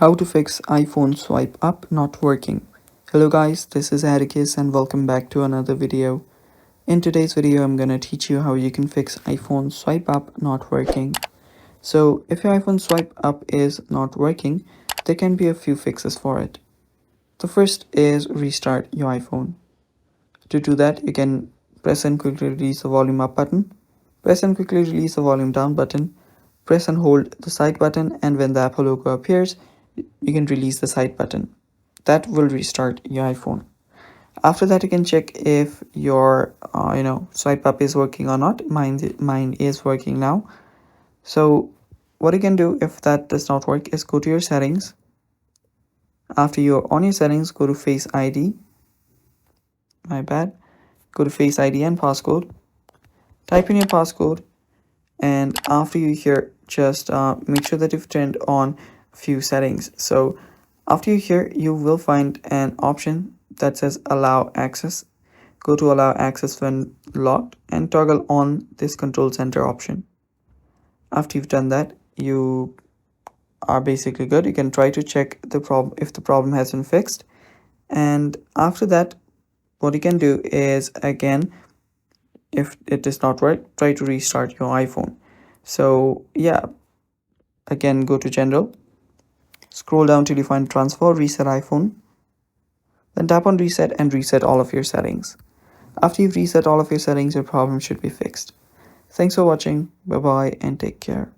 How to fix iPhone swipe up not working. Hello guys, this is Atticus and welcome back to another video. In today's video, I'm gonna teach you how you can fix iPhone swipe up not working. So if your iPhone swipe up is not working, there can be a few fixes for it. The first is restart your iPhone. To do that, you can press and quickly release the volume up button, press and quickly release the volume down button, press and hold the side button, and when the Apple logo appears, you can release the side button. That will restart your iPhone. After that, you can check if your swipe up is working or not. Mine is working now. So what you can do if that does not work is go to your settings. After you're on your settings, go to Face ID. Go to Face ID and passcode. Type in your passcode, and after you here, just make sure that you've turned on a few settings. So after you here, you will find an option that says allow access. Go to allow access when locked and toggle on this control center option. After you've done that, you are basically good. You can try to check the problem if the problem has been fixed. And after that, what you can do is, again, if it does not work, try to restart your iPhone. So yeah, again, go to general, scroll down till you find transfer reset iPhone, then tap on reset and reset all of your settings. After you've reset all of your settings, your problem should be fixed. Thanks for watching. Bye bye and take care.